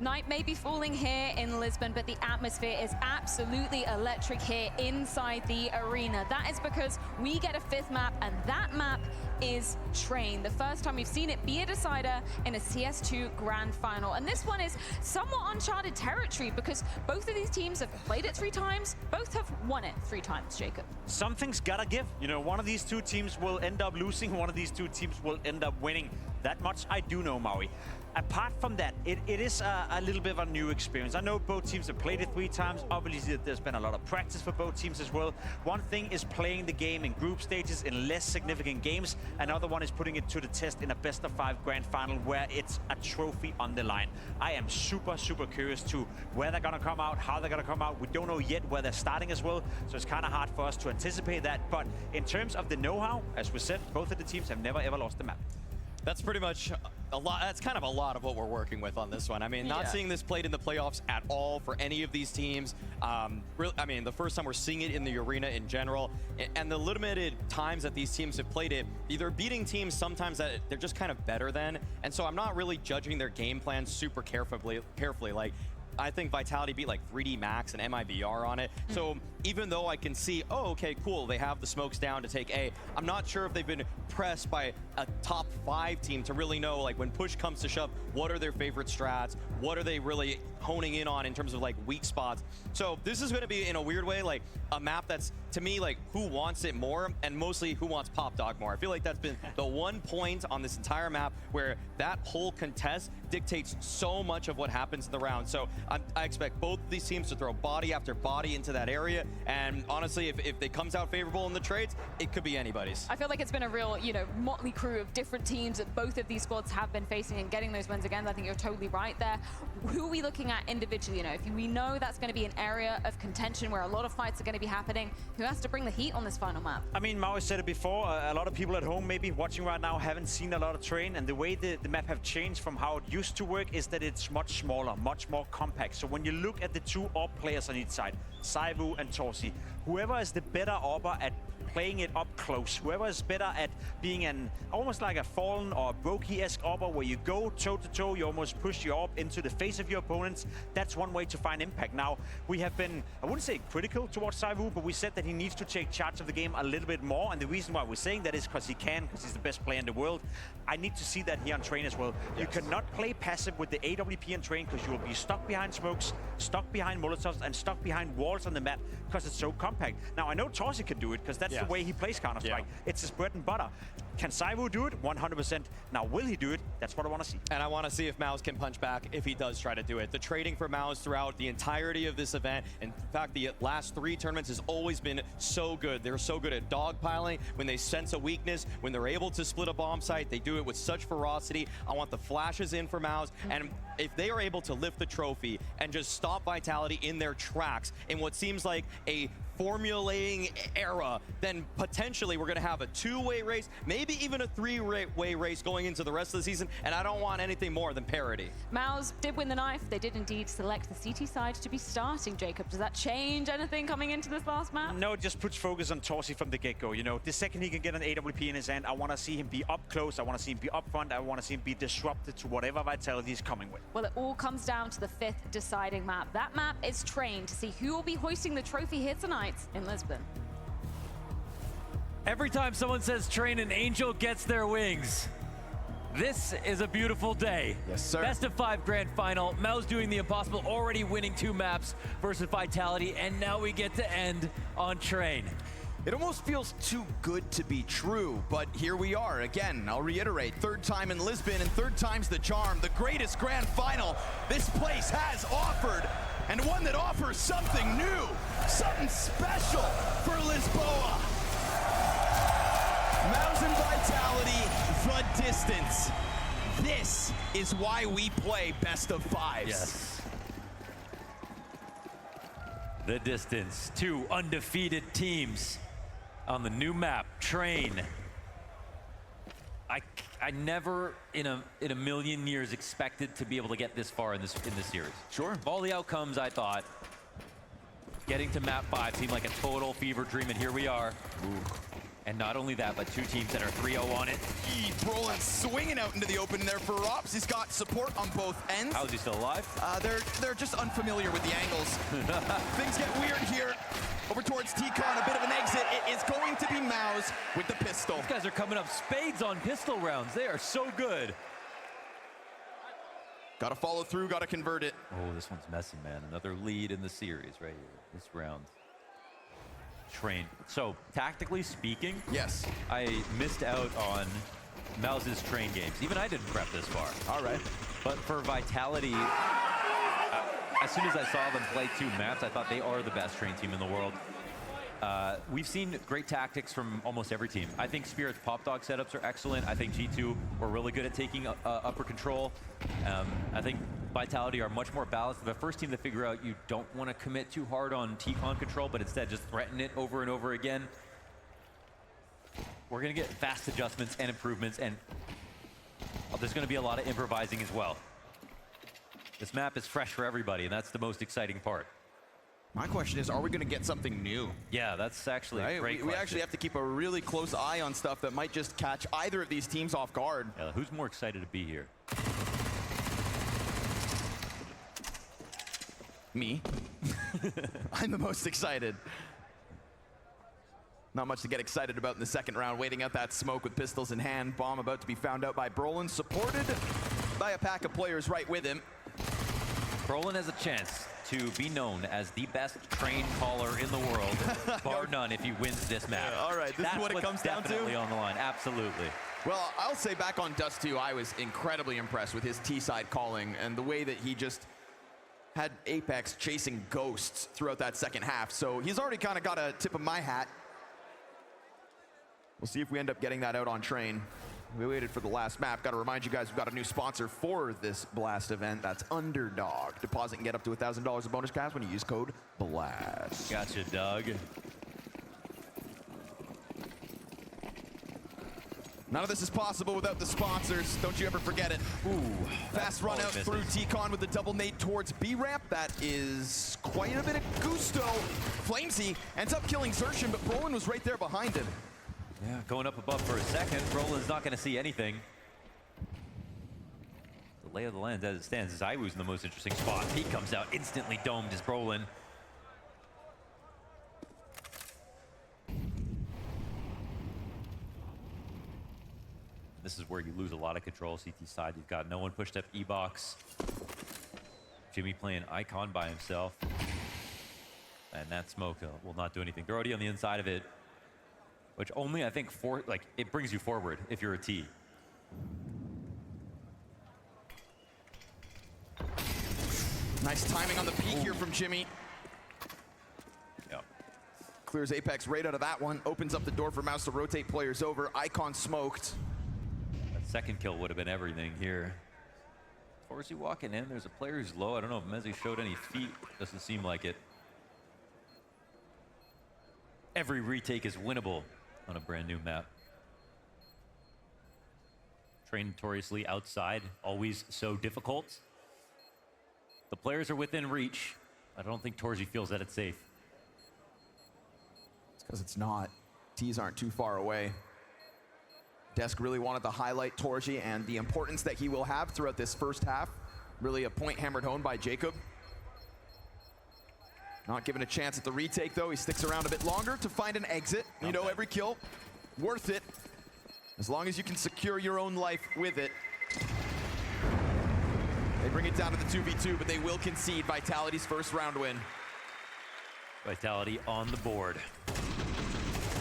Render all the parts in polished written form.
Night may be falling here in Lisbon, but the atmosphere is absolutely electric here inside the arena. That is because we get a 5th map, and that map is Train. The first time we've seen it be a decider in a CS2 Grand Final. And this one is somewhat uncharted territory because both of these teams have played it 3 times, both have won it 3 times, Jacob. Something's gotta give. You know, one of these 2 teams will end up losing, one of these 2 teams will end up winning. That much I do know, MOUZ. Apart from that, it is a little bit of a new experience. I know both teams have played it 3 times. Obviously, there's been a lot of practice for both teams as well. One thing is playing the game in group stages in less significant games. Another one is putting it to the test in a best-of-5 Grand Final where it's a trophy on the line. I am super, super curious to where they're gonna come out, how they're gonna come out. We don't know yet where they're starting as well, so it's kind of hard for us to anticipate that. But in terms of the know-how, as we said, both of the teams have never, ever lost the map. That's pretty much a lot. That's kind of a lot of what we're working with on this one. I mean, not seeing this played in the playoffs at all for any of these teams. Really, I mean, the first time we're seeing it in the arena in general, and the limited times that these teams have played it, either beating teams sometimes that they're just kind of better than. And so I'm not really judging their game plans super carefully. Like, I think Vitality beat like 3D Max and MIBR on it. So even though I can see, oh, okay, cool, they have the smokes down to take A, I'm not sure if they've been pressed by a top 5 team to really know, like, when push comes to shove, what are their favorite strats? What are they really honing in on in terms of like weak spots? So this is gonna be, in a weird way, like a map that's, to me, like, who wants it more, and mostly who wants Pop Dog more. I feel like that's been the one point on this entire map where that whole contest dictates so much of what happens in the round. So I expect both of these teams to throw body after body into that area. And honestly, if it comes out favorable in the trades, it could be anybody's. I feel like it's been a real, you know, motley crew of different teams that both of these squads have been facing and getting those wins again. I think you're totally right there. Who are we looking at individually? You know, if we know that's going to be an area of contention where a lot of fights are going to be happening, who has to bring the heat on this final map? I mean, MOUZ said it before, a lot of people at home maybe watching right now haven't seen a lot of Train, and the way the map have changed from how it used to work is that it's much smaller, much more compact. So when you look at the 2 AWP players on each side, ZywOo and Torsi, whoever is the better AWPer at playing it up close, whoever is better at being an almost like a Fallen or a Brokey-esque AWPer where you go toe-to-toe, you almost push your AWP into the face of your opponents, that's one way to find impact. Now, we have been, I wouldn't say critical towards ZywOo, but we said that he needs to take charge of the game a little bit more, and the reason why we're saying that is because he can, because he's the best player in the world. I need to see that here on Train as well. Yes. You cannot play passive with the AWP and Train because you will be stuck behind smokes, stuck behind Molotovs, and stuck behind walls on the map because it's so compact. Now, I know Torsi can do it because that's the way he plays Counter-Strike. It's his bread and butter. Can ZywOo do it? 100%. Now, will he do it? That's what I want to see. And I want to see if MOUZ can punch back if he does try to do it. The trading for MOUZ throughout the entirety of this event, in fact, the last 3 tournaments has always been so good. They're so good at dogpiling. When they sense a weakness, when they're able to split a bomb site, they do it with such ferocity. I want the flashes in for MOUZ. And if they are able to lift the trophy and just stop Vitality in their tracks in what seems like a formulating era, then potentially we're going to have a 2-way race, maybe even a 3-way race going into the rest of the season, and I don't want anything more than parity. MOUZ did win the knife. They did indeed select the CT side to be starting, Jacob. Does that change anything coming into this last map? No, it just puts focus on Torsi from the get-go. You know, the second he can get an AWP in his hand, I want to see him be up close, I want to see him be up front, I want to see him be disrupted to whatever Vitality is coming with. Well, it all comes down to the 5th deciding map. That map is Train, to see who will be hoisting the trophy here tonight in Lisbon. Every time someone says Train, an angel gets their wings. This is a beautiful day. Yes, sir. Best of 5 Grand Final. MOUZ doing the impossible, already winning 2 maps versus Vitality, and now we get to end on Train. It almost feels too good to be true, but here we are. Again, I'll reiterate, 3rd time in Lisbon and 3rd time's the charm. The greatest Grand Final this place has offered, and one that offers something new, something special for Lisboa. MOUZ and Vitality, the distance. This is why we play best of 5s. Yes. The distance, 2 undefeated teams on the new map, Train. I never in a million years expected to be able to get this far in this series. Sure. Of all the outcomes, I thought getting to map 5 seemed like a total fever dream, and here we are. Ooh. And not only that, but 2 teams that are 3-0 on it. Brolin swinging out into the open there for Rops. He's got support on both ends. How is he still alive? They're just unfamiliar with the angles. Things get weird here. Over towards T-Con, a bit of an exit. It is going to be MOUZ with the pistol. These guys are coming up spades on pistol rounds. They are so good. Got to follow through, got to convert it. Oh, this one's messy, man. Another lead in the series right here. This round. Train. So, tactically speaking, Yes. I missed out on MOUZ's train games. Even I didn't prep this far. All right. But for Vitality, as soon as I saw them play 2 maps, I thought they are the best train team in the world. We've seen great tactics from almost every team. I think Spirit's pop dog setups are excellent. I think G2 were really good at taking upper control. I think Vitality are much more balanced. The first team to figure out you don't want to commit too hard on T-Con control, but instead just threaten it over and over again. We're going to get fast adjustments and improvements, and there's going to be a lot of improvising as well. This map is fresh for everybody, and that's the most exciting part. My question is, are we going to get something new? Yeah, that's actually a great question. We actually have to keep a really close eye on stuff that might just catch either of these teams off guard. Yeah, who's more excited to be here? Me. I'm the most excited. Not much to get excited about in the second round. Waiting out that smoke with pistols in hand. Bomb about to be found out by Brolin, supported by a pack of players right with him. Brolin has a chance to be known as the best train caller in the world, bar none, if he wins this match. All right, this is what it comes down to? Definitely on the line, absolutely. Well, I'll say back on Dust 2, I was incredibly impressed with his T-side calling and the way that he just had Apex chasing ghosts throughout that second half. So he's already kind of got a tip of my hat. We'll see if we end up getting that out on train. We waited for the last map. Got to remind you guys, we've got a new sponsor for this Blast event. That's Underdog. Deposit and get up to $1,000 of bonus cash when you use code BLAST. Gotcha, Doug. None of this is possible without the sponsors. Don't you ever forget it. Ooh, fast run out through T-Con with the double nade towards B-ramp. That is quite a bit of gusto. Flamesy ends up killing Xerxin, but Brolin was right there behind him. Yeah, going up above for a second. Brolin's not going to see anything. The lay of the land as it stands is MOUZ in the most interesting spot. He comes out instantly domed as Brolin. This is where you lose a lot of control. CT side, you've got no one pushed up E-box. Jimmy playing Icon by himself. And that smoke will not do anything. They're already on the inside of it, which only, I think, it brings you forward if you're a T. Nice timing on the peak here from Jimmy. Yep. Clears Apex right out of that one. Opens up the door for MOUZ to rotate players over. Icon smoked. That second kill would have been everything here. Torsi walking in. There's a player who's low. I don't know if Mezzi showed any feet. Doesn't seem like it. Every retake is winnable on a brand new map. Train notoriously outside, always so difficult. The players are within reach. I don't think Torsi feels that it's safe. It's because it's not. T's aren't too far away. Desk really wanted to highlight Torsi and the importance that he will have throughout this first half. Really a point hammered home by Jacob. Not given a chance at the retake, though. He sticks around a bit longer to find an exit. You know, every kill, worth it. As long as you can secure your own life with it. They bring it down to the 2v2, but they will concede Vitality's first round win. Vitality on the board.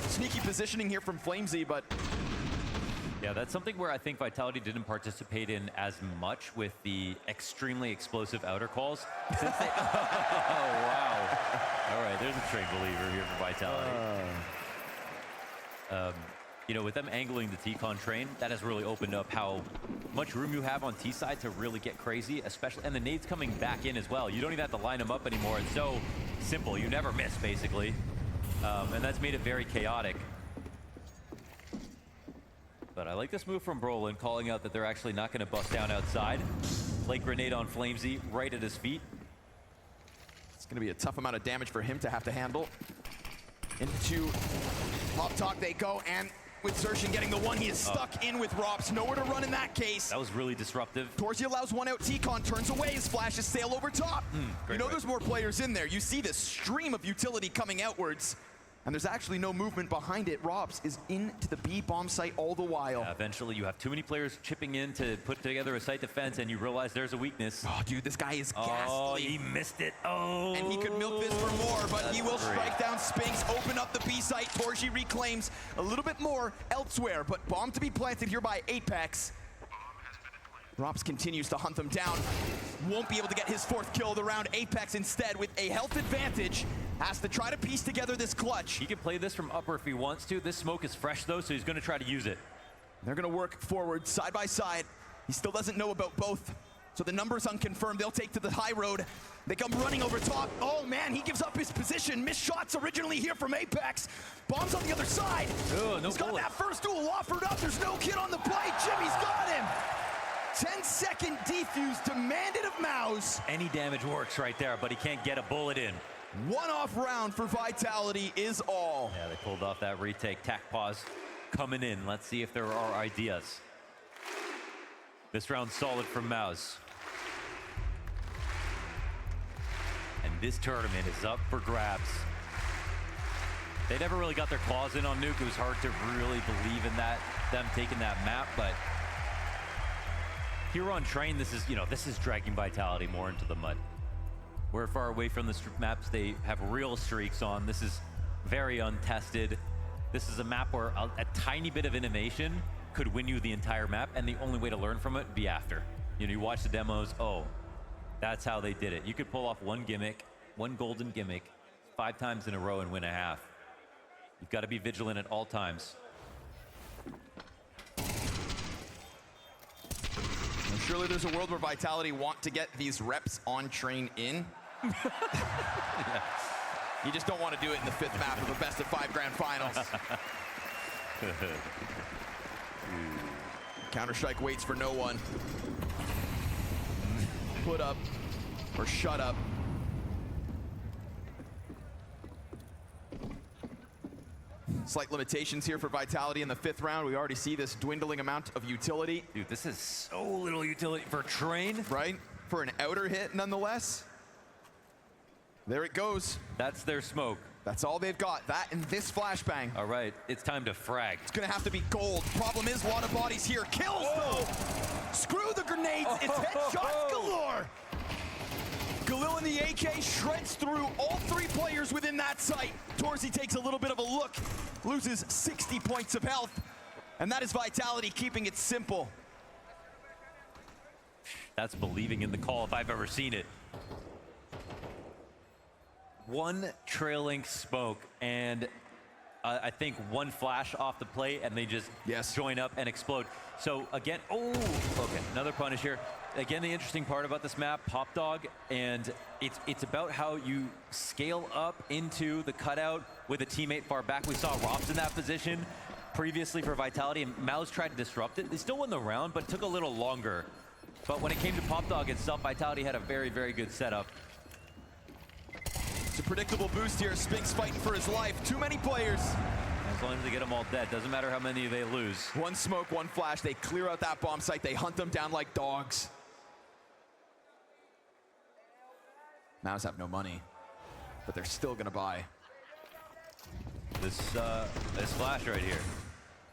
Sneaky positioning here from Flamesy, but... Yeah, that's something where I think Vitality didn't participate in as much with the extremely explosive outer calls. Since they, oh, wow. All right, there's a train believer here for Vitality. You know, with them angling the T-Con train, that has really opened up how much room you have on T-side to really get crazy, especially, and the nades coming back in as well. You don't even have to line them up anymore. It's so simple. You never miss, basically. And that's made it very chaotic. But I like this move from Brolin, calling out that they're actually not going to bust down outside. Late grenade on Flamesy, right at his feet. It's going to be a tough amount of damage for him to have to handle. Into Up top they go, and with Zershin getting the one, he is stuck in with Rops. Nowhere to run in that case. That was really disruptive. Torsi allows one out, T-Con turns away, his flashes sail over top. You know there's more players in there. You see this stream of utility coming outwards, and there's actually no movement behind it. Robs is into the B bomb site all the while. Yeah, eventually you have too many players chipping in to put together a site defense, and you realize there's a weakness. Oh, dude, this guy is ghastly. Oh, he missed it. Oh. And he could milk this for more, but he will strike down Spinks, open up the B site. Torsi reclaims a little bit more elsewhere, but bomb to be planted here by Apex. Rops continues to hunt them down. Won't be able to get his 4th kill of the round. Apex instead, with a health advantage, has to try to piece together this clutch. He can play this from upper if he wants to. This smoke is fresh though, so he's going to try to use it. They're going to work forward side by side. He still doesn't know about both, so the number's unconfirmed. They'll take to the high road. They come running over top. Oh man, he gives up his position. Missed shots originally here from Apex. Bombs on the other side. Oh, no He's got bullet. that first duel offered up. There's no kid on the play. Jimmy's got him. 10-second defuse demanded of MOUZ. Any damage works right there, but he can't get a bullet in. One-off round for Vitality is all. Yeah, they pulled off that retake. Tac pause coming in. Let's see if there are ideas. This round's solid from MOUZ. And this tournament is up for grabs. They never really got their claws in on Nuke. It was hard to really believe in that, them taking that map, but here on Train, this is dragging Vitality more into the mud. We're far away from the maps they have real streaks on. This is very untested. This is a map where a tiny bit of innovation could win you the entire map, and the only way to learn from it would be after. You watch the demos, oh, that's how they did it. You could pull off one gimmick, one golden gimmick, 5 times in a row and win a half. You've got to be vigilant at all times. And surely there's a world where Vitality want to get these reps on Train in. You just don't want to do it in the 5th map of a best-of-5 grand finals. Counter-Strike waits for no one. Put up or shut up. Slight limitations here for Vitality in the 5th round. We already see this dwindling amount of utility. Dude, this is so little utility for Train. Right? For an outer hit, nonetheless. There it goes. That's their smoke. That's all they've got. That and this flashbang. All right, it's time to frag. It's gonna have to be gold. Problem is, a lot of bodies here. Kills though. Screw the grenades. It's headshots galore. Galil in the AK shreds through all 3 players within that site. Torsi takes a little bit of a look, loses 60 points of health, and that is Vitality keeping it simple. That's believing in the call if I've ever seen it. One trailing smoke and I think one flash off the plate, and they just join up and explode. So again, okay, another punish here. Again, the interesting part about this map, Pop Dog, and it's about how you scale up into the cutout with a teammate far back. We saw Robs in that position previously for Vitality, and MOUZ tried to disrupt it. They still won the round, but took a little longer. But when it came to Pop Dog itself, Vitality had a very, very good setup. It's a predictable boost here. Spinks fighting for his life. Too many players. As long as they get them all dead, doesn't matter how many they lose. One smoke, one flash. They clear out that bomb site. They hunt them down like dogs. MOUZ have no money, but they're still gonna buy. This flash right here.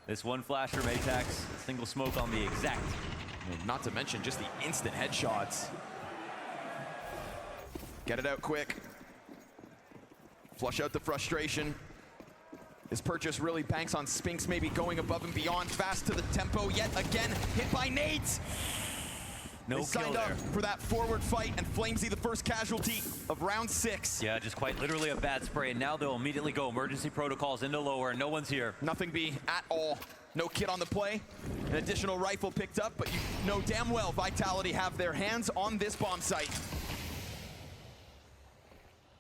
This one flash from Atax, single smoke on the exact. I mean, not to mention just the instant headshots. Get it out quick. Flush out the frustration. This purchase really banks on Spinks maybe going above and beyond. Fast to the tempo yet again. Hit by nades. No they signed kill up there. for that forward fight, and Flamesy the first casualty of round 6. Yeah, just quite literally a bad spray, and now they'll immediately go emergency protocols into lower, and no one's here. Nothing B at all. No kit on the play. An additional rifle picked up, but you know damn well Vitality have their hands on this bomb site.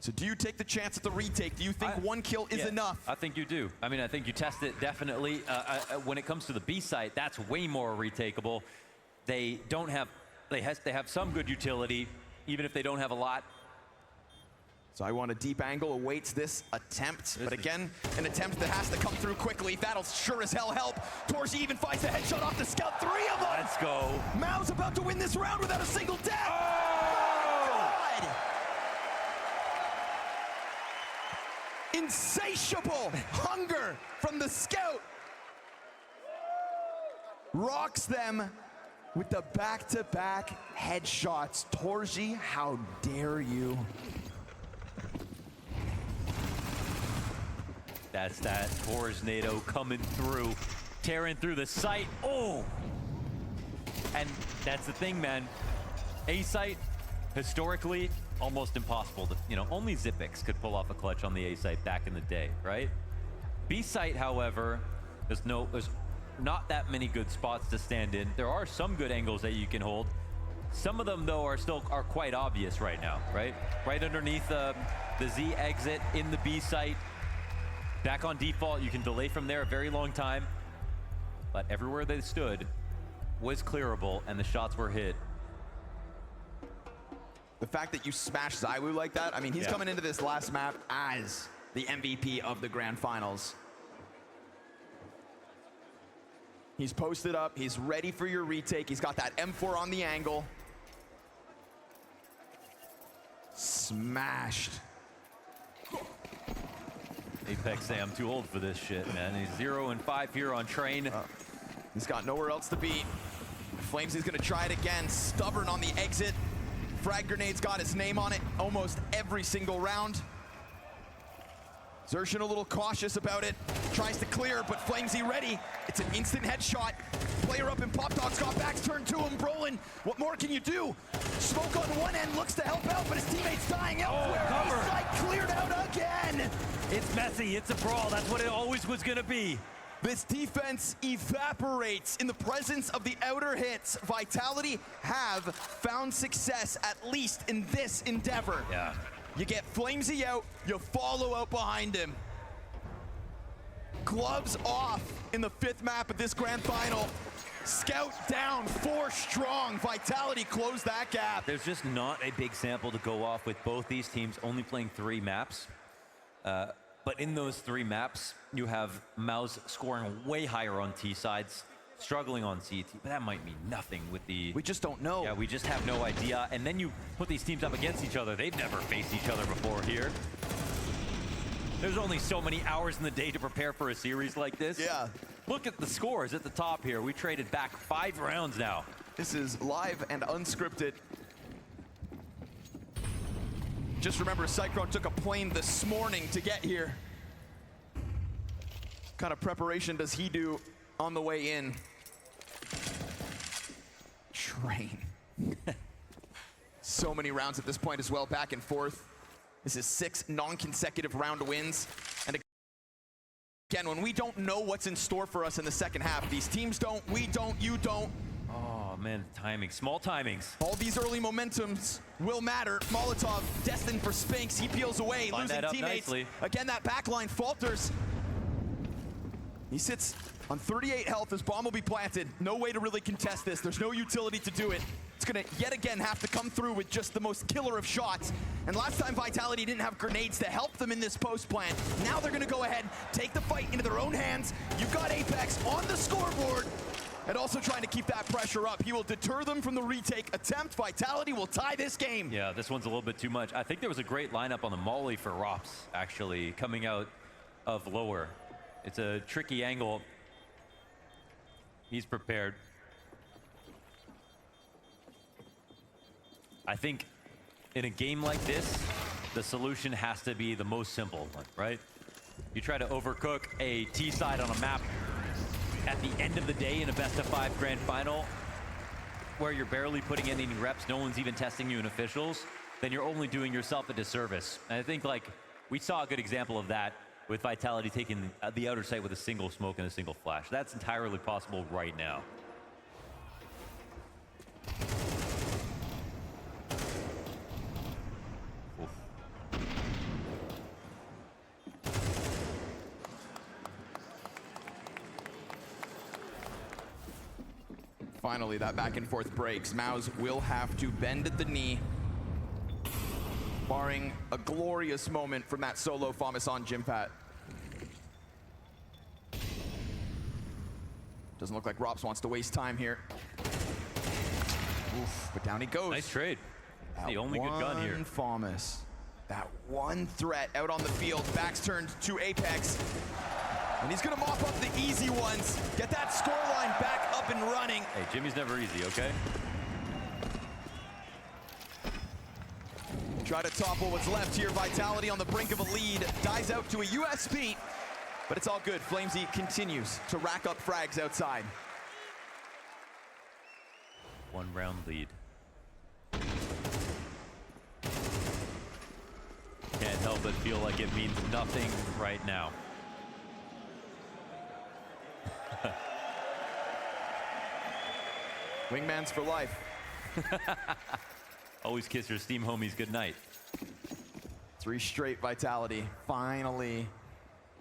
So do you take the chance at the retake? Do you think one kill is enough? I think you do. I mean, I think you test it definitely. When it comes to the B site, that's way more retakeable. They don't have, they have some good utility, even if they don't have a lot. So I want a deep angle, awaits this attempt. But again, an attempt that has to come through quickly. That'll sure as hell help. Torji even finds the headshot off the scout. 3 of them! Let's go. MOUZ about to win this round without a single death! Oh! God! Insatiable hunger from the scout. Rocks them with the back-to-back headshots. Torji, how dare you? That's that Tornado coming through, tearing through the site. Oh! And that's the thing, man. A site, historically, almost impossible to, only Zipix could pull off a clutch on the A site back in the day, right? B site, however, there's not that many good spots to stand in. There are some good angles that you can hold. Some of them, though, are quite obvious right now, right? Right underneath the Z exit in the B site. Back on default, you can delay from there a very long time. But everywhere they stood was clearable, and the shots were hit. The fact that you smash Zywoo like that, I mean, he's coming into this last map as the MVP of the Grand Finals. He's posted up, he's ready for your retake. He's got that M4 on the angle. Smashed. Apex say I'm too old for this shit, man. He's 0 and 5 here on Train. He's got nowhere else to be. Flames is gonna try it again. Stubborn on the exit. Frag grenade's got his name on it almost every single round. Xerxin a little cautious about it. Tries to clear, but Flamesy ready. It's an instant headshot. Player up in Pop Dog's got backs turned to him. Brolin, what more can you do? Smoke on one end looks to help out, but his teammate's dying elsewhere. cover. Site cleared out again. It's messy, it's a brawl. That's what it always was gonna be. This defense evaporates in the presence of the outer hits. Vitality have found success, at least in this endeavor. Yeah. You get Flamesy out, you follow out behind him. Gloves off in the 5th map of this grand final. Scout down, 4 strong. Vitality closed that gap. There's just not a big sample to go off with both these teams only playing 3 maps. But in those 3 maps, you have MOUZ scoring way higher on T sides, struggling on CT, but that might mean nothing with the... We just don't know. Yeah, we just have no idea. And then you put these teams up against each other. They've never faced each other before here. There's only so many hours in the day to prepare for a series like this. Yeah. Look at the scores at the top here. We traded back 5 rounds now. This is live and unscripted. Just remember, Cyclone took a plane this morning to get here. What kind of preparation does he do on the way in? Train. So many rounds at this point as well, back and forth. This is 6 non-consecutive round wins. And again, when we don't know what's in store for us in the second half, these teams don't, we don't, you don't. Oh man, timing, small timings. All these early momentums will matter. Molotov destined for Spinks. He peels away, Line losing that up teammates. nicely. Again, that backline falters. He sits on 38 health. His bomb will be planted. No way to really contest this. There's no utility to do it. It's gonna yet again have to come through with just the most killer of shots. And last time Vitality didn't have grenades to help them in this post plant. Now they're gonna go ahead, take the fight into their own hands. You've got Apex on the scoreboard. And also trying to keep that pressure up. He will deter them from the retake attempt. Vitality will tie this game. Yeah, this one's a little bit too much. I think there was a great lineup on the Molly for Rops, actually, coming out of lower. It's a tricky angle. He's prepared. I think in a game like this, the solution has to be the most simple one, right? You try to overcook a T side on a map at the end of the day in a best-of-5 grand final, where you're barely putting in any reps, no one's even testing you in officials, then you're only doing yourself a disservice. And I think, like, we saw a good example of that with Vitality taking the outer site with a single smoke and a single flash. That's entirely possible right now. Oof. Finally, that back and forth breaks. MOUZ will have to bend at the knee. barring a glorious moment from that solo Famas on Jimpat. Doesn't look like Rops wants to waste time here. Oof, but down he goes. Nice trade. That's the only good gun here. Famas. That one threat out on the field. Back's turned to Apex. And he's gonna mop up the easy ones. Get that scoreline back up and running. Hey, Jimmy's never easy, okay? Try to topple what's left here. Vitality on the brink of a lead. Dies out to a USP. But it's all good. Flamesy continues to rack up frags outside. 1 round lead. Can't help but feel like it means nothing right now. Wingmans for life. Always kiss your Steam homies goodnight. 3 straight Vitality. Finally,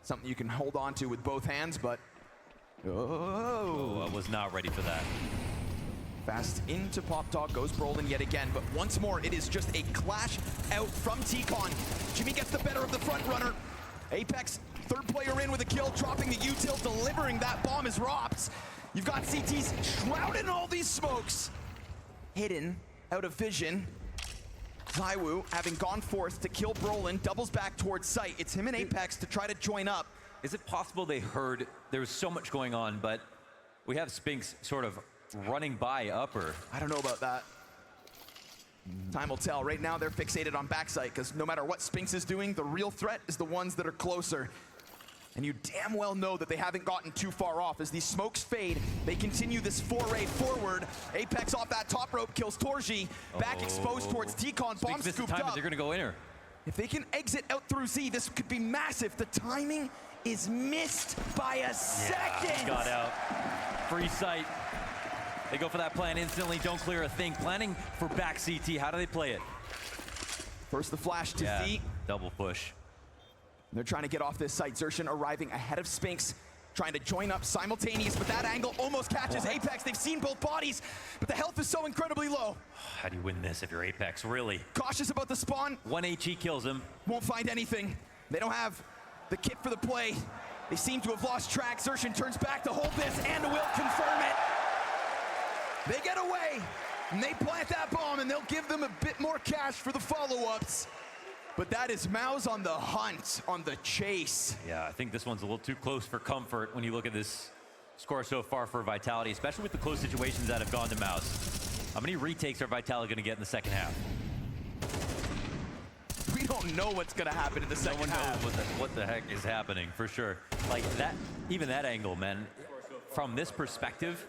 something you can hold on to with both hands, but Oh, I was not ready for that. fast into Pop Talk goes Brolin yet again, but once more it is just a clash out from T-Con. Jimmy gets the better of the front runner. Apex, third player in with a kill, dropping the util, delivering that bomb is Rops. You've got CTs shrouded in all these smokes. Hidden, out of vision. Zywoo, having gone forth to kill Brolin, doubles back towards site. It's him and Apex to try to join up. Is it possible they heard there was so much going on, but we have Spinks sort of running by upper? I don't know about that. Time will tell. Right now they're fixated on backside because no matter what Spinks is doing, the real threat is the ones that are closer. And you damn well know that they haven't gotten too far off. As these smokes fade, they continue this foray forward. Apex off that top rope kills Torji. Back exposed towards T-Con. Bomb Spinks scooped time, up. they're gonna go inner. If they can exit out through Z, this could be massive. The timing is missed by a second. Got out. Free sight. They go for that plan instantly, don't clear a thing. Planning for back CT, how do they play it? First the flash to Z. Double push. They're trying to get off this site. Xertion arriving ahead of Spinks, trying to join up simultaneous, but that angle almost catches Apex. They've seen both bodies, but the health is so incredibly low. How do you win this if you're Apex, really? Cautious about the spawn. 1 HE kills him. Won't find anything. They don't have the kit for the play. They seem to have lost track. Xertion turns back to hold this and will confirm it. They get away, and they plant that bomb, and they'll give them a bit more cash for the follow-ups. But that is MOUZ on the hunt, on the chase. Yeah, I think this one's a little too close for comfort when you look at this score so far for Vitality, especially with the close situations that have gone to MOUZ. How many retakes are Vitality gonna get in the second half? We don't know what's gonna happen in the second half. No one knows what the heck is happening, for sure. Like that, even that angle, man, from this perspective,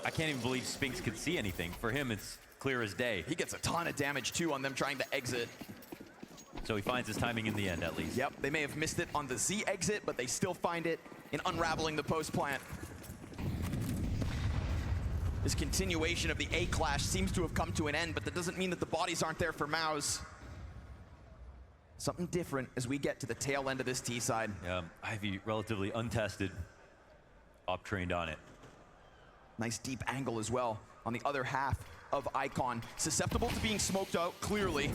I can't even believe Spinks could see anything. For him, it's clear as day. He gets a ton of damage too on them trying to exit. So he finds his timing in the end, at least. Yep, they may have missed it on the Z exit, but they still find it in unraveling the post plant. This continuation of the A clash seems to have come to an end, but that doesn't mean that the bodies aren't there for MOUZ. Something different as we get to the tail end of this T side. Yeah, Ivy relatively untested, up-trained on it. Nice deep angle as well on the other half of Icon. Susceptible to being smoked out, clearly.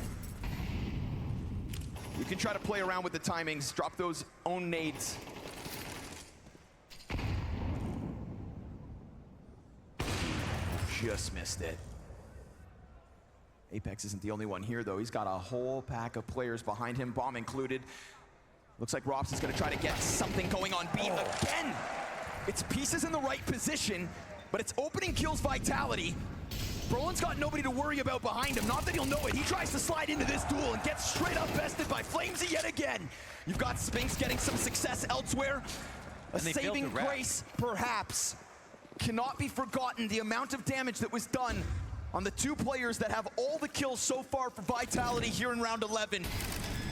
You can try to play around with the timings, drop those own nades. Just missed it. Apex isn't the only one here, though. He's got a whole pack of players behind him, bomb included. Looks like Rops is going to try to get something going on B again. It's pieces in the right position, but it's opening kills Vitality. Brolin's got nobody to worry about behind him. Not that he'll know it. He tries to slide into this duel and gets straight up bested by Flamesy yet again. You've got Spinks getting some success elsewhere. A saving grace, perhaps. Cannot be forgotten the amount of damage that was done on the 2 players that have all the kills so far for Vitality here in round 11.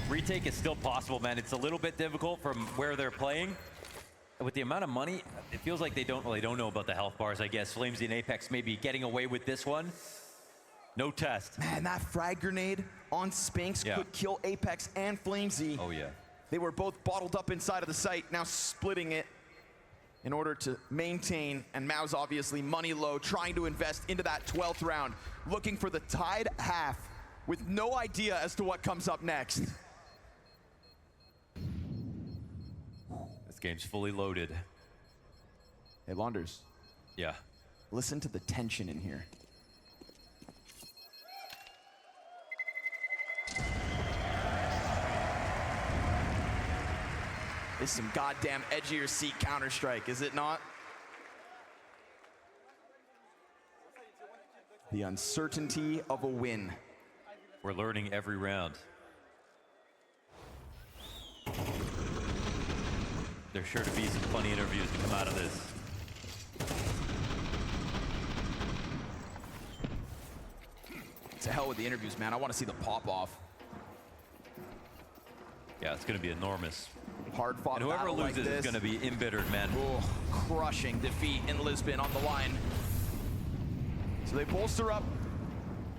Retake is still possible, man. It's a little bit difficult from where they're playing. With the amount of money, it feels like they don't know about the health bars, I guess. Flamesy and Apex may be getting away with this one. No test. Man, that frag grenade on Spinks could kill Apex and Flamesy. Oh, yeah. They were both bottled up inside of the site, now splitting it in order to maintain, and MOUZ obviously money low, trying to invest into that 12th round, looking for the tied half with no idea as to what comes up next. This game's fully loaded. Hey, Launders, Yeah. listen to the tension in here. This is some goddamn edge of your seat Counter-Strike, is it not? The uncertainty of a win. We're learning every round. There's sure to be some funny interviews to come out of this. To hell with the interviews, man. I want to see the pop-off. Yeah, it's going to be enormous. Hard-fought And whoever battle like loses this. is going to be embittered, man. Oh, crushing defeat in Lisbon on the line. So they bolster up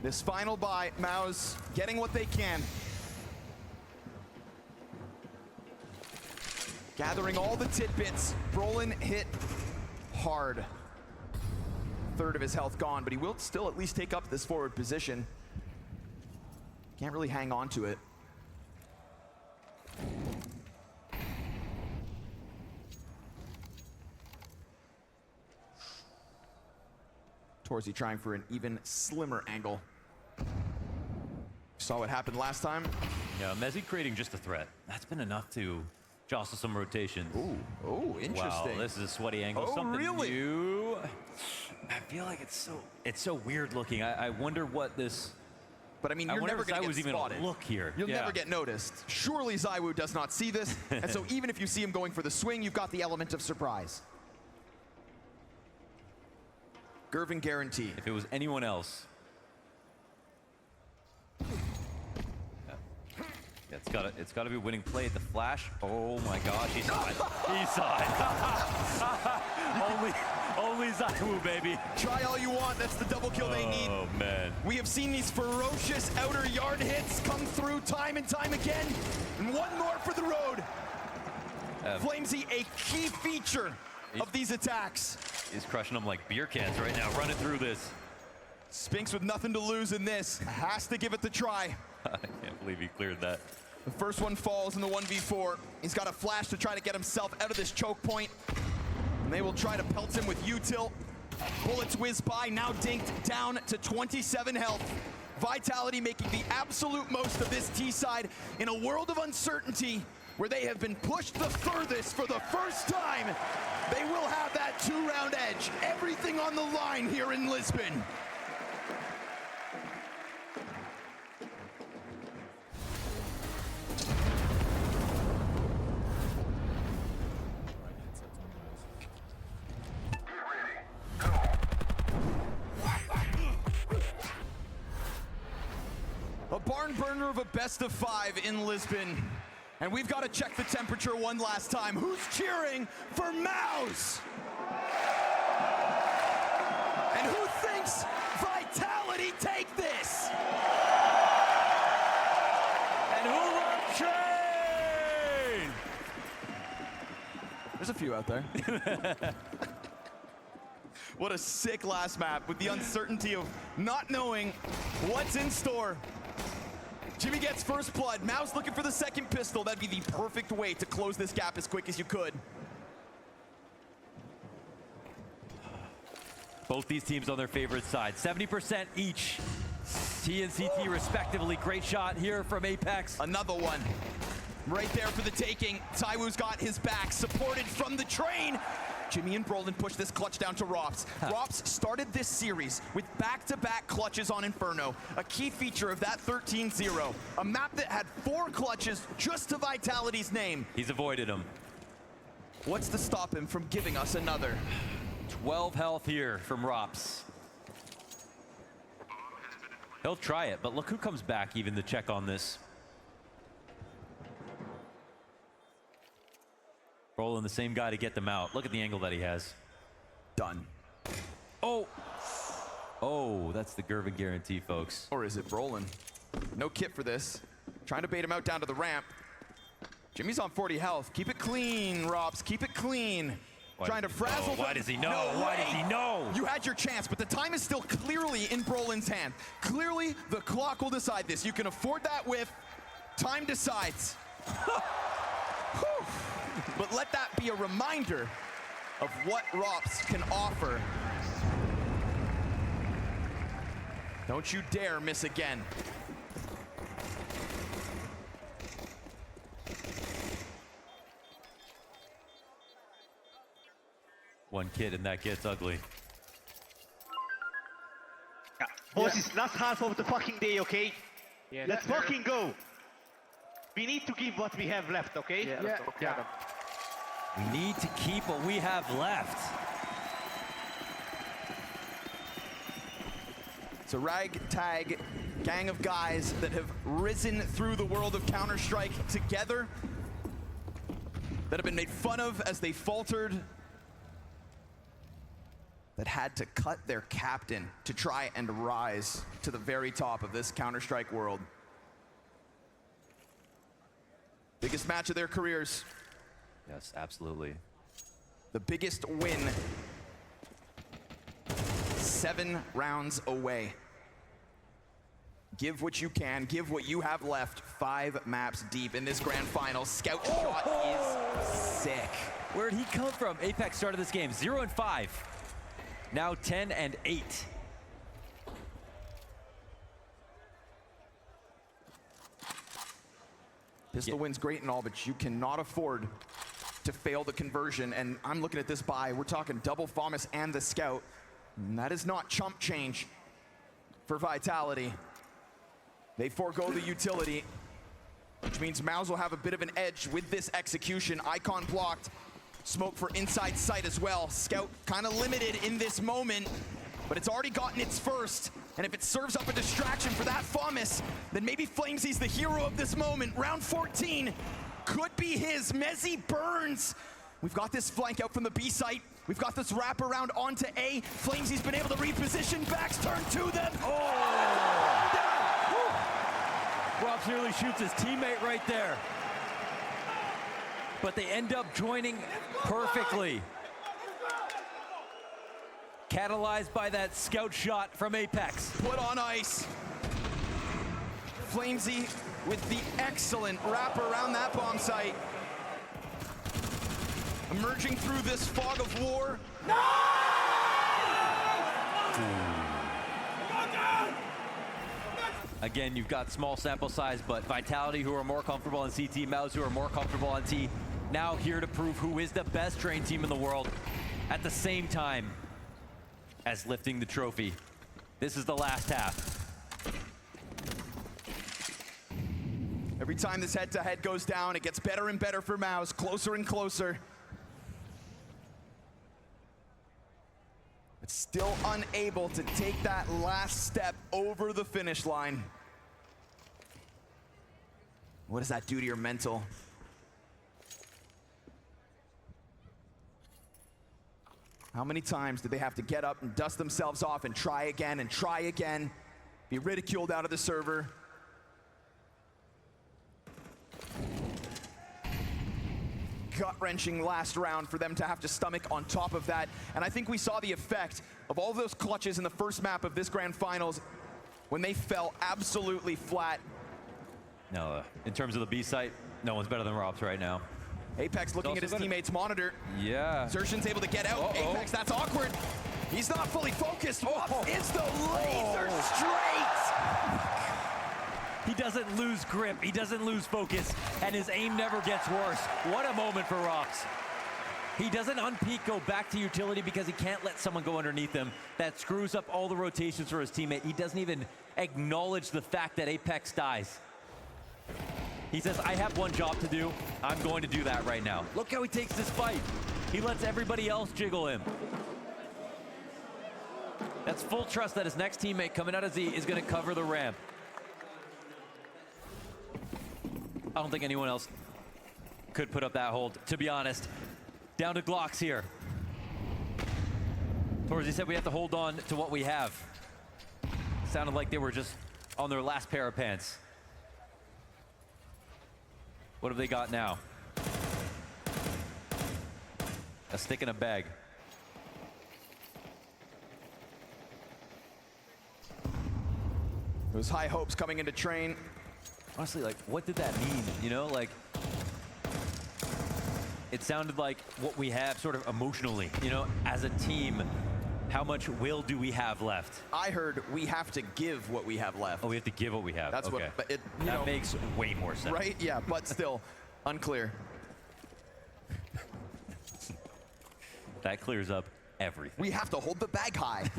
this final bye. MOUZ getting what they can. Gathering all the tidbits. Brolin hit hard. Third of his health gone, but he will still at least take up this forward position. Can't really hang on to it. Torsey trying for an even slimmer angle. Saw what happened last time. Yeah, Mezzi creating just a threat. That's been enough to jostle some rotations. Oh, interesting. Wow, this is a sweaty angle. Oh, Something really? new. I feel like it's so weird looking. I wonder what this. But I mean, I you're wonder never if going to Zywoo's get even spotted. look here. You'll Yeah. never get noticed. Surely Zywoo does not see this, and so even if you see him going for the swing, you've got the element of surprise. Gervin guarantee. If it was anyone else. Yeah, it's gotta be a winning play at the flash. Oh my gosh, he saw it. He saw it. only Zywoo, baby. Try all you want, that's the double kill they need. Oh man. We have seen these ferocious outer yard hits come through time and time again. And one more for the road. Flamesy, a key feature of these attacks. He's crushing them like beer cans right now, running through this. Spinks with nothing to lose in this. Has to give it the try. I can't believe he cleared that. The first one falls in the 1v4. He's got a flash to try to get himself out of this choke point. And they will try to pelt him with util. Bullets whiz by, now dinked down to 27 health. Vitality making the absolute most of this T-side in a world of uncertainty where they have been pushed the furthest for the first time. They will have that 2-round edge. Everything on the line here in Lisbon. A barn burner of a best of 5 in Lisbon. And we've got to check the temperature one last time. Who's cheering for MOUZ? And who thinks Vitality take this? And who loves Train? There's a few out there. What a sick last map with the uncertainty of not knowing what's in store. Jimmy gets first blood. MOUZ looking for the second pistol. That'd be the perfect way to close this gap as quick as you could. Both these teams on their favorite side. 70% each. T and CT respectively. Great shot here from Apex. Another one. Right there for the taking. Zywoo's got his back, supported from the train. Jimmy and Brolin push this clutch down to Rops. Rops started this series with back-to-back clutches on Inferno, a key feature of that 13-0. A map that had 4 clutches just to Vitality's name. He's avoided him. What's to stop him from giving us another? 12 health here from Rops. He'll try it, but look who comes back even to check on this. Rolling the same guy to get them out. Look at the angle that he has. Done. Oh, that's the Gervin guarantee, folks. Or is it Brolin? No kit for this. Trying to bait him out down to the ramp. Jimmy's on 40 health. Keep it clean, Rops. Keep it clean. trying to frazzle them. Why does he know? No Why does way. he know? You had your chance, but the time is still clearly in Brolin's hand. Clearly, the clock will decide this. You can afford that whiff. Time decides. But let that be a reminder of what ROPS can offer. Don't you dare miss again. One kid and that gets ugly. Yeah. Boss, it's last half of the fucking day, okay? Yeah, Let's fucking go. We need to give what we have left, okay? yeah. We need to keep what we have left. It's a ragtag gang of guys that have risen through the world of Counter-Strike together, that have been made fun of as they faltered, that had to cut their captain to try and rise to the very top of this Counter-Strike world. Biggest match of their careers. Yes, absolutely. The biggest win. 7 rounds away. Give what you can, give what you have left. 5 maps deep in this grand final. Scout shot is sick. Where'd he come from? Apex started this game 0-5. Now 10-8. Pistol win's great and all, but you cannot afford to fail the conversion. And I'm looking at this buy. We're talking double FAMAS and the Scout. And that is not chump change for Vitality. They forego the utility, which means MOUZ will have a bit of an edge with this execution. Icon blocked. Smoke for inside sight as well. Scout kind of limited in this moment, but it's already gotten its first. And if it serves up a distraction for that FAMAS, then maybe Flamesy's the hero of this moment. Round 14 could be his. Mezzy burns. We've got this flank out from the B site. We've got this wrap around onto A. Flamesy's been able to reposition. Backs turn to them. Rob nearly shoots his teammate right there. But they end up joining perfectly. Catalyzed by that scout shot from Apex. Put on ice. Flamesy with the excellent wrap around that bomb site. Emerging through this fog of war. Again, you've got small sample size, but Vitality, who are more comfortable on CT, MOUZ, who are more comfortable on T, now here to prove who is the best trained team in the world at the same time as lifting the trophy. This is the last half. Every time this head-to-head goes down, it gets better and better for MOUZ, closer and closer. But still unable to take that last step over the finish line. What does that do to your mental? How many times did they have to get up and dust themselves off and try again, be ridiculed out of the server? Gut-wrenching last round for them to have to stomach on top of that. And I think we saw the effect of all those clutches in the first map of this grand finals when they fell absolutely flat. No, in terms of the B site, no one's better than Robs right now. Apex looking at his teammate's monitor. Yeah. Zertion's able to get out. Apex, that's awkward. He's not fully focused. It's the laser straight. He doesn't lose grip, he doesn't lose focus, and his aim never gets worse. What a moment for Rox. He doesn't unpeak, go back to utility because he can't let someone go underneath him. That screws up all the rotations for his teammate. He doesn't even acknowledge the fact that Apex dies. He says, I have one job to do. I'm going to do that right now. Look how he takes this fight. He lets everybody else jiggle him. That's full trust that his next teammate coming out of Z is going to cover the ramp. I don't think anyone else could put up that hold, to be honest. Down to Glocks here. Torzy said we have to hold on to what we have. Sounded like they were just on their last pair of pants. What have they got now? A a stick in a bag. Those high hopes coming into train. Honestly, like, what did that mean? You know, like, it sounded like what we have sort of emotionally, you know, as a team. How much will do we have left? I heard we have to give what we have left. Oh, we have to give what we have. That's okay. what, but it, you that know, makes way more sense. right? Yeah, but still unclear. That clears up everything. We have to hold the bag high.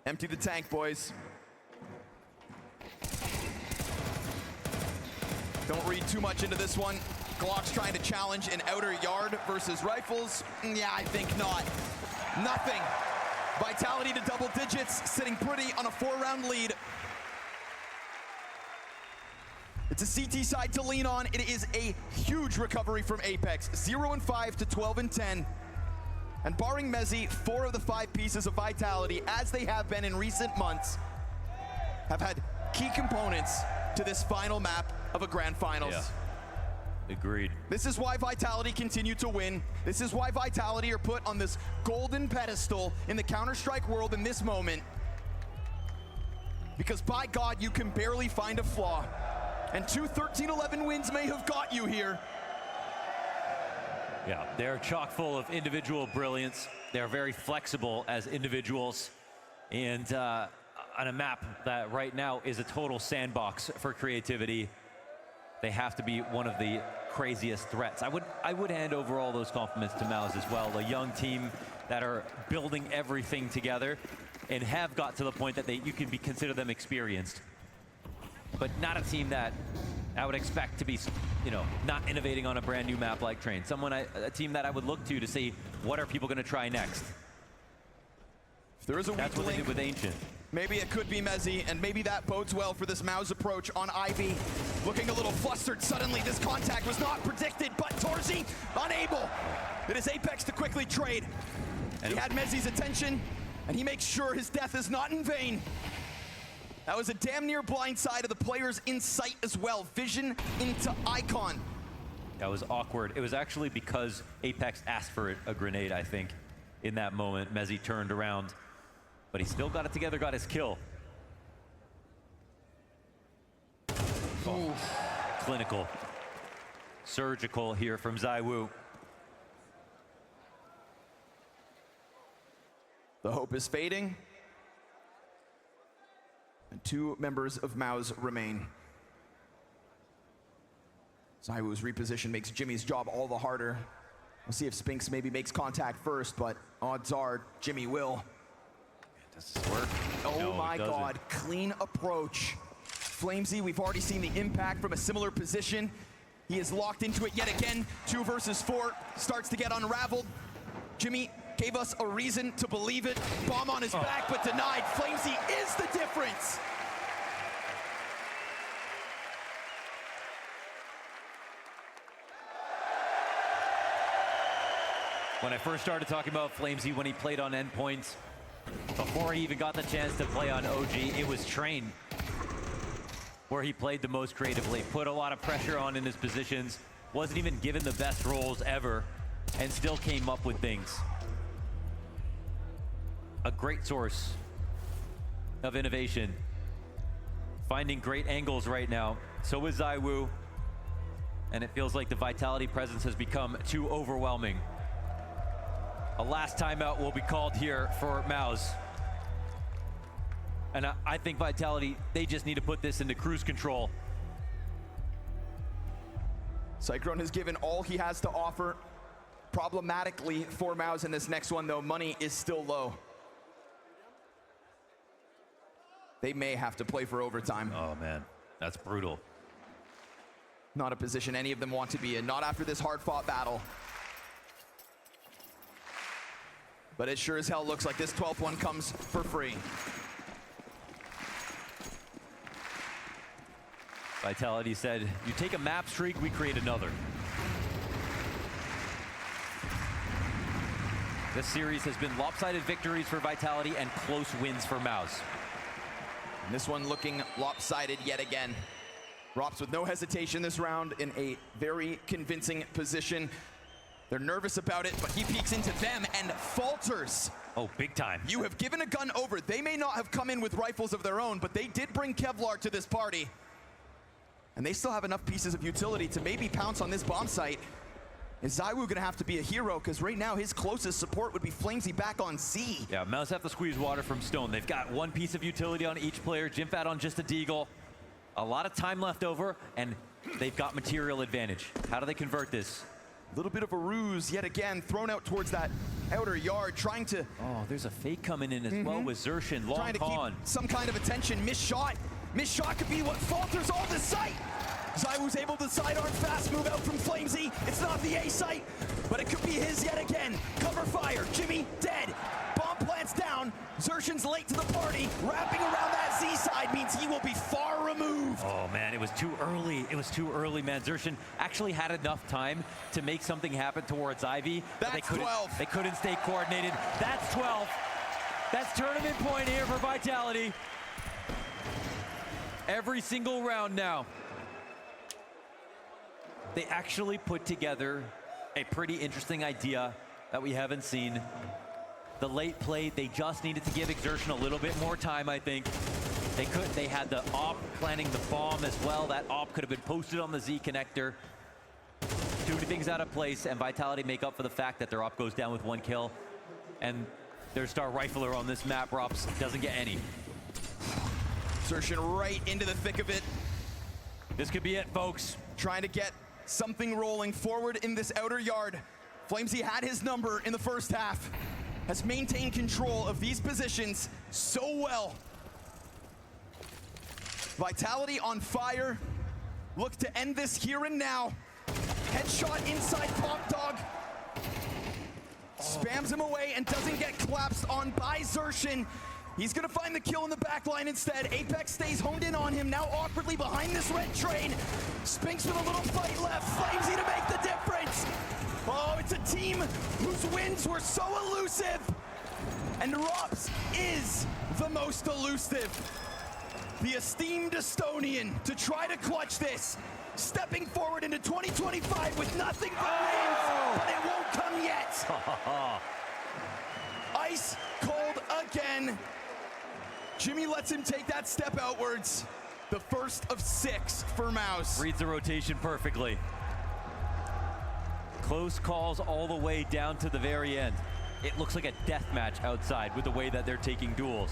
Empty the tank, boys. Don't read too much into this one. Glock's trying to challenge an outer yard versus rifles. Yeah, I think not. Nothing. Vitality to double digits, sitting pretty on a 4-round lead. It's a CT side to lean on. It is a huge recovery from Apex. 0-5 to 12-10. And barring Mezzi, 4 of the 5 pieces of Vitality, as they have been in recent months, have had key components to this final map of a Grand Finals. Yeah. Agreed. This is why Vitality continue to win. This is why Vitality are put on this golden pedestal in the Counter-Strike world in this moment. Because by God, you can barely find a flaw. And 2 13-11 wins may have got you here. Yeah, they're chock full of individual brilliance. They're very flexible as individuals. And on a map that right now is a total sandbox for creativity, they have to be one of the craziest threats. I would hand over all those compliments to MOUZ as well. A young team that are building everything together and have got to the point that you can consider them experienced. But not a team that I would expect to be, you know, not innovating on a brand new map like Train. A team that I would look to see what are people going to try next. If there is a That's weak what they link, did with Ancient. maybe it could be Mezzi, and maybe that bodes well for this MOUZ approach on Ivy. Looking a little flustered suddenly. This contact was not predicted, but Torzi unable. It is Apex to quickly trade. He had Mezzi's attention, and he makes sure his death is not in vain. That was a damn near blind side of the player's insight as well. Vision into Icon. That was awkward. It was actually because Apex asked for a grenade, I think, in that moment. Mezzi turned around, but he still got it together, got his kill. Oh, clinical. Surgical here from ZywOo. The hope is fading. And 2 members of MOUZ remain. ZywOo's reposition makes Jimmy's job all the harder. We'll see if Spinks maybe makes contact first, but odds are Jimmy will. Does this work? Oh No, my it doesn't. God, clean approach. Flamesy, we've already seen the impact from a similar position. He is locked into it yet again. 2 versus 4 starts to get unraveled. Jimmy gave us a reason to believe it. Bomb on his back, but denied. Flamesy is the difference. When I first started talking about Flamesy when he played on endpoints, before he even got the chance to play on OG, it was Train where he played the most creatively, put a lot of pressure on in his positions, wasn't even given the best roles ever, and still came up with things. A great source of innovation. Finding great angles right now. So is ZywOo. And it feels like the Vitality presence has become too overwhelming. A last timeout will be called here for MOUZ. And I think Vitality, they just need to put this into cruise control. Cyclone has given all he has to offer. Problematically for MOUZ in this next one, though, money is still low. They may have to play for overtime. Oh man, that's brutal. Not a position any of them want to be in, not after this hard-fought battle. But it sure as hell looks like this 12th one comes for free. Vitality said, you take a map streak, we create another. This series has been lopsided victories for Vitality and close wins for MOUZ. And this one looking lopsided yet again. Rops with no hesitation this round in a very convincing position. They're nervous about it, but he peeks into them and falters. Oh, big time. You have given a gun over. They may not have come in with rifles of their own, but they did bring Kevlar to this party. And they still have enough pieces of utility to maybe pounce on this bomb site. Is ZywOo gonna have to be a hero? Because right now his closest support would be Flamesy back on C. Yeah, MOUZ have to squeeze water from Stone. They've got one piece of utility on each player. Jimfat on just a Deagle. A lot of time left over, and they've got material advantage. How do they convert this? A little bit of a ruse yet again, thrown out towards that outer yard, trying to... Oh, there's a fake coming in as well with Zershin. Long trying to con. keep some kind of attention. Missed shot. Missed shot could be what falters all this site. ZywOo's able to sidearm fast move out from Flamesy. It's not the A site, but it could be his yet again. Cover fire. Jimmy dead. Bomb plants down. Zershin's late to the party. Wrapping around that Z side means he will be far removed. Oh man, it was too early. It was too early, man. Zershin actually had enough time to make something happen towards Ivy. That's 12. They couldn't stay coordinated. That's 12. That's tournament point here for Vitality. Every single round now. They actually put together a pretty interesting idea that we haven't seen. The late play, they just needed to give Exertion a little bit more time, I think. They had the op planning the bomb as well. That op could have been posted on the Z connector. Too many things out of place, and Vitality make up for the fact that their op goes down with 1 kill. And their star rifler on this map, Rops, doesn't get any. Exertion right into the thick of it. This could be it, folks. Trying to get something rolling forward in this outer yard. Flamesy had his number in the first half. Has maintained control of these positions so well. Vitality on fire. Look to end this here and now. Headshot inside Pop Dog. Spams him away and doesn't get collapsed on by Zershin. He's gonna find the kill in the back line instead. Apex stays honed in on him, now awkwardly behind this red train. Spinks with a little fight left. Flamesy to make the difference. Oh, it's a team whose wins were so elusive. And Rops is the most elusive. The esteemed Estonian to try to clutch this. Stepping forward into 2025 with nothing but wins, but it won't come yet. Ice cold again. Jimmy lets him take that step outwards. The first of 6 for MOUZ. Reads the rotation perfectly. Close calls all the way down to the very end. It looks like a death match outside with the way that they're taking duels.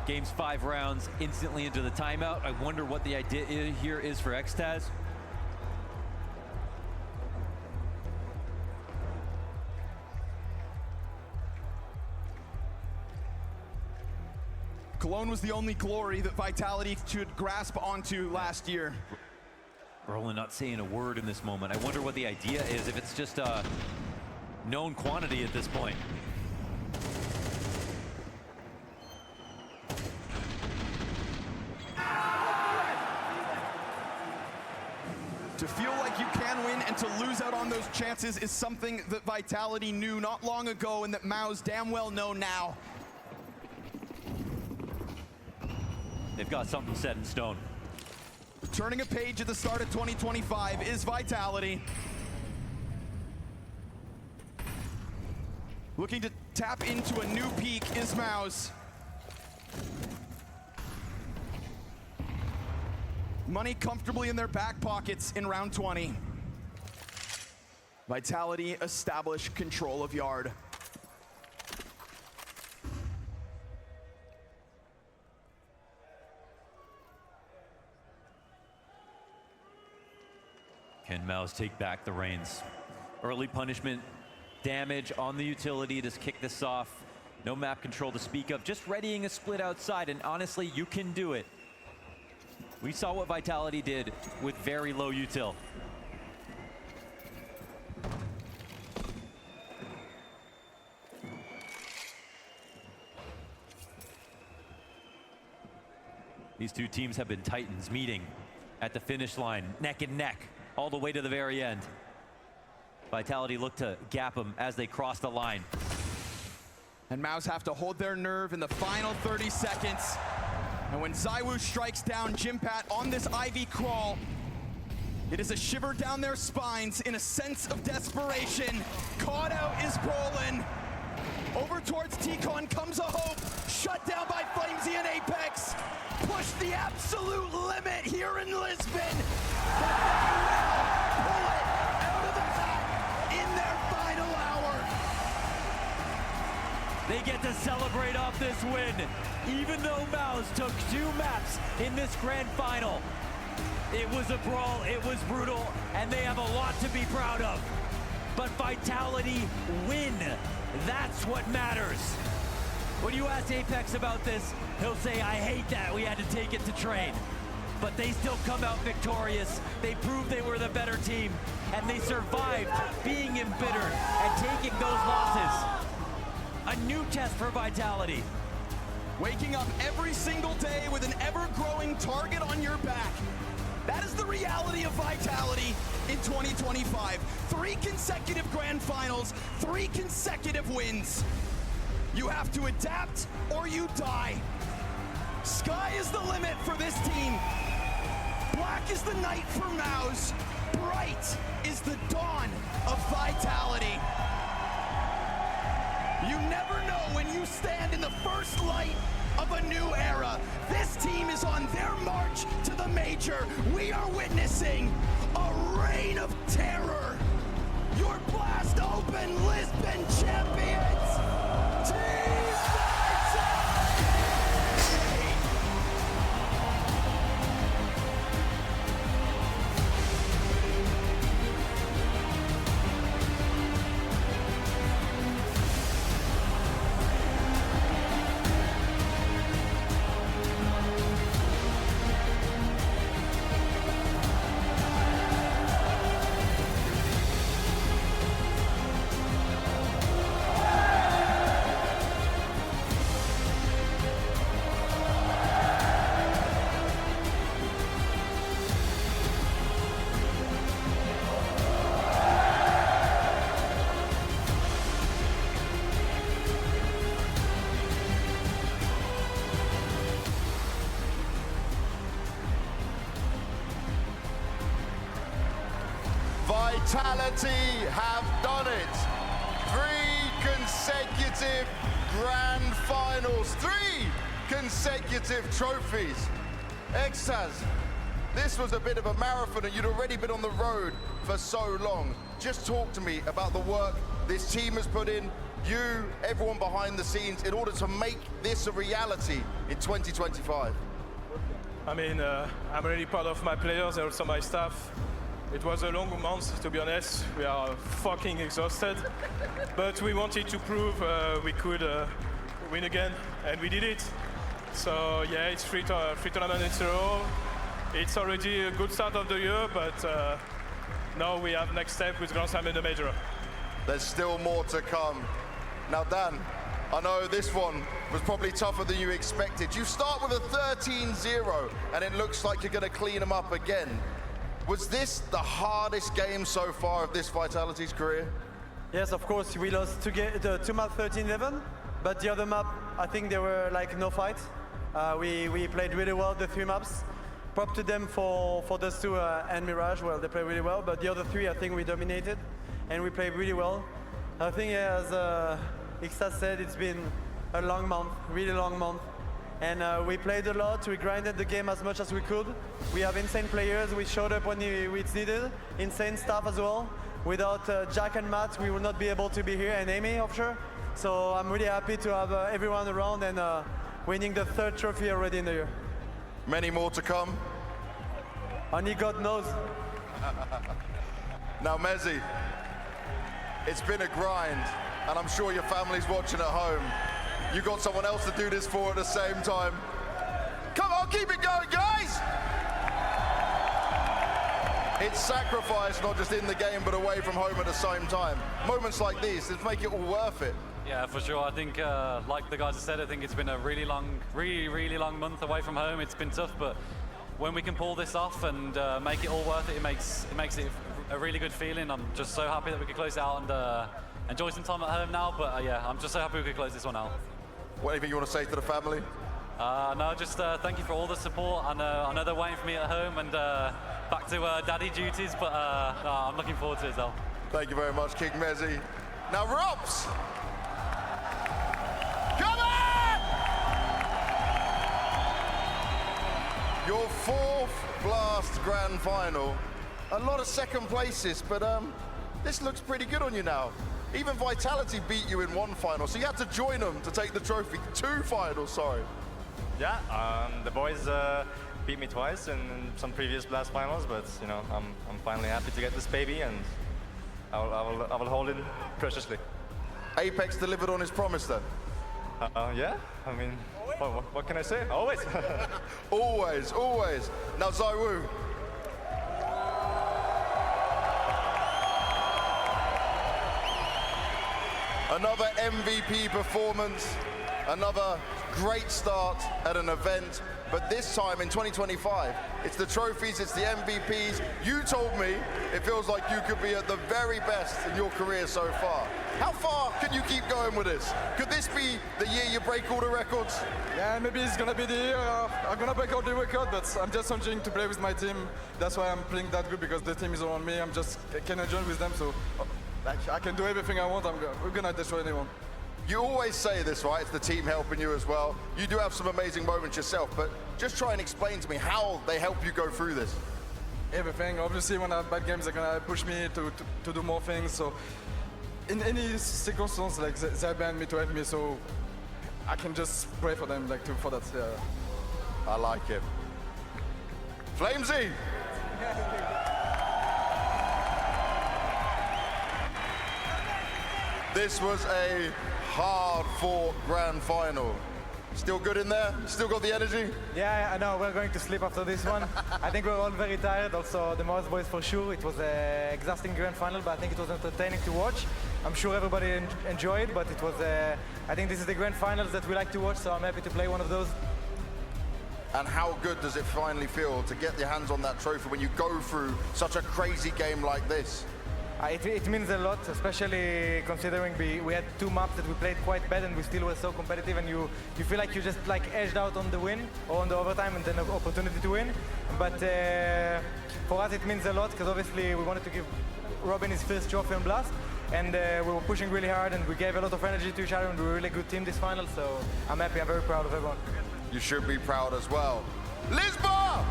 Game's 5 rounds, instantly into the timeout. I wonder what the idea here is for Xtaz. Cologne was the only glory that Vitality should grasp onto last year. Roland not saying a word in this moment. I wonder what the idea is, if it's just a known quantity at this point. To feel like you can win and to lose out on those chances is something that Vitality knew not long ago and that MOUZ damn well know now. They've got something set in stone. Turning a page at the start of 2025 is Vitality. Looking to tap into a new peak is MOUZ. Money comfortably in their back pockets in round 20. Vitality establish control of yard. Can MOUZ take back the reins? Early punishment, damage on the utility to kick this off. No map control to speak of, just readying a split outside, and honestly, you can do it. We saw what Vitality did with very low util. These two teams have been titans meeting at the finish line, neck and neck, all the way to the very end. Vitality looked to gap them as they crossed the line. And MOUZ have to hold their nerve in the final 30 seconds. And when ZywOo strikes down Jimpat on this Ivy crawl, it is a shiver down their spines in a sense of desperation. Caught out is Brolin. Over towards T-Con comes a Hope. Shut down by Flamesy and Apex. Push the absolute limit here in Lisbon. But they will pull it out of the hat in their final hour. They get to celebrate off this win, even though MOUZ took 2 maps in this grand final. It was a brawl, it was brutal, and they have a lot to be proud of. But Vitality win. That's what matters. When you ask Apex about this, he'll say, I hate that we had to take it to train. But they still come out victorious. They proved they were the better team, and they survived being embittered and taking those losses. A new test for Vitality. Waking up every single day with an ever-growing target on your back. That is the reality of Vitality in 2025. 3 consecutive grand finals, 3 consecutive wins. You have to adapt or you die. Sky is the limit for this team. Black is the night for MOUZ. Bright is the dawn of Vitality. You never know when you stand in the first light of a new era. This team is on their march to the major. We are witnessing a reign of terror. Your Blast Open Lisbon champions, Team Vitality! Vitality have done it. 3 consecutive grand finals, 3 consecutive trophies. Extaz, this was a bit of a marathon and you'd already been on the road for so long. Just talk to me about the work this team has put in, you, everyone behind the scenes, in order to make this a reality in 2025. I mean, I'm really proud of my players and also my staff. It was a long month, to be honest. We are fucking exhausted. But we wanted to prove we could win again, and we did it. So yeah, it's 3 tournaments in a row. It's already a good start of the year, but now we have next step with Grand Slam in the major. There's still more to come. Now, Dan, I know this one was probably tougher than you expected. You start with a 13-0, and it looks like you're going to clean them up again. Was this the hardest game so far of this Vitality's career? Yes, of course. We lost 2 maps 13-11, but the other map, I think there were like no fight. We played really well the 3 maps. Prop to them for those 2 and Mirage. Well, they played really well, but the other 3, I think we dominated, and we played really well. I think, as Ixtas said, it's been a long month, really long month. And we played a lot, we grinded the game as much as we could. We have insane players, we showed up when it's needed. Insane staff as well. Without Jack and Matt, we would not be able to be here, and Amy, of sure. So I'm really happy to have everyone around and winning the 3rd trophy already in the year. Many more to come? Only God knows. Now, Mezzy, it's been a grind, and I'm sure your family's watching at home. You got someone else to do this for at the same time. Come on, keep it going, guys! It's sacrifice, not just in the game, but away from home at the same time. Moments like these, just make it all worth it. Yeah, for sure. I think, like the guys have said, I think it's been a really long month away from home. It's been tough, but when we can pull this off and make it all worth it, it makes it a really good feeling. I'm just so happy that we could close it out and enjoy some time at home now. But yeah, I'm just so happy we could close this one out. Anything you want to say to the family? No, just thank you for all the support. I know they're waiting for me at home and back to daddy duties, but no, I'm looking forward to it, though. Thank you very much, King Mezzi. Now, Robs! Come on! Your 4th Blast Grand Final. A lot of second places, but this looks pretty good on you now. Even Vitality beat you in 1 final, so you had to join them to take the trophy. 2 finals, sorry. Yeah, the boys beat me twice in some previous Blast finals, but you know, I'm finally happy to get this baby, and I will hold it preciously. Apex delivered on his promise then? Yeah, I mean, what can I say? Always. Always, always. Now, ZywOo. Another MVP performance, another great start at an event, but this time in 2025, it's the trophies, it's the MVPs. You told me it feels like you could be at the very best in your career so far. How far can you keep going with this? Could this be the year you break all the records? Yeah, maybe it's gonna be the year I'm gonna break all the record, but I'm just enjoying to play with my team. That's why I'm playing that good, because the team is around me. I can enjoy with them, so like, I can do everything I want. We're gonna destroy anyone. You always say this, right? It's the team helping you as well. You do have some amazing moments yourself, but just try and explain to me how they help you go through this. Everything. Obviously, when I have bad games, they're gonna push me to do more things. So in any circumstance, like they band me to help me, so I can just pray for them, like for that. Yeah. I like it. Flamesy. This was a hard-fought grand final. Still good in there? Still got the energy? Yeah, I know. We're going to sleep after this one. I think we're all very tired. Also, the MOUZ boys for sure. It was an exhausting grand final, but I think it was entertaining to watch. I'm sure everybody enjoyed, but it was. I think this is the grand finals that we like to watch, so I'm happy to play one of those. And how good does it finally feel to get your hands on that trophy when you go through such a crazy game like this? It means a lot, especially considering we had 2 maps that we played quite bad and we still were so competitive, and you feel like you just like edged out on the win or on the overtime and then an opportunity to win. But for us it means a lot, because obviously we wanted to give Robin his first trophy on Blast, and we were pushing really hard and we gave a lot of energy to each other, and we were a really good team this final, so I'm happy. I'm very proud of everyone. You should be proud as well. Lisbon!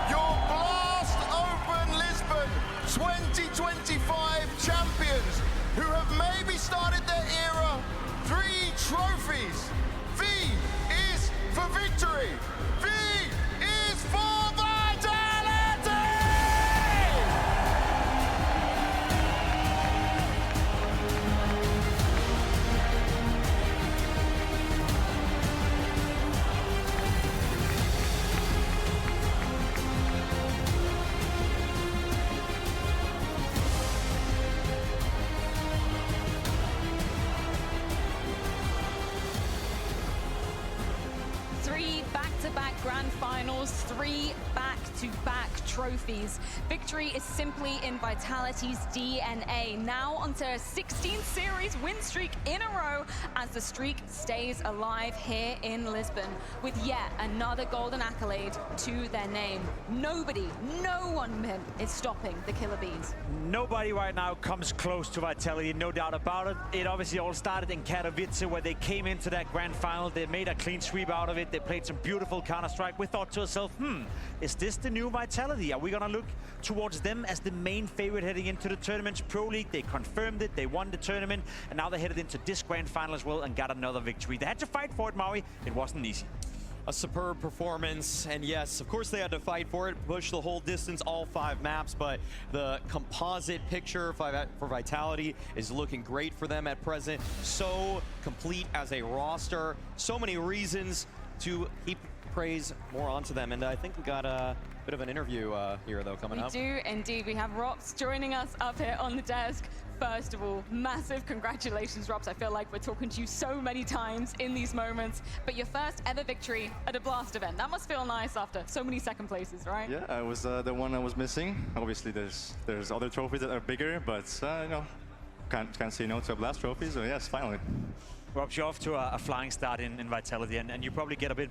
Your Blast Open Lisbon 2025 champions, who have maybe started their era. 3 trophies. V is for victory. V is for vitality! Back-to-back grand finals, 3 back-to-back trophies. Victory is simply in Vitality's DNA. Now onto a 16 series win streak in a row as the streak stays alive here in Lisbon, with yet another golden accolade to their name. Nobody, no one is stopping the Killer Bees. Nobody right now comes close to Vitality, no doubt about it. It obviously all started in Katowice, where they came into that grand final. They made a clean sweep out of it. They played some beautiful Counter-Strike. We thought to ourselves, is this the new Vitality? Are we gonna look towards them as the main favorite heading into the tournament's Pro League? They confirmed it, they won the tournament, and now they headed into this grand final as well and got another victory. They had to fight for it, Maui. It wasn't easy. A superb performance, and yes, of course they had to fight for it, push the whole distance, all 5 maps, but the composite picture for Vitality is looking great for them at present. So complete as a roster, so many reasons to heap praise more onto them, and I think we got a bit of an interview here though coming up. We do indeed. We have Rops joining us up here on the desk. First of all, massive congratulations, Rops. I feel like we're talking to you so many times in these moments, but your first ever victory at a Blast event. That must feel nice after so many second places, right? Yeah, I was the one I was missing. Obviously, there's other trophies that are bigger, but you know, can't say no to a Blast trophy. So yes, finally. Robs, you're off to a flying start in Vitality, and you probably get a bit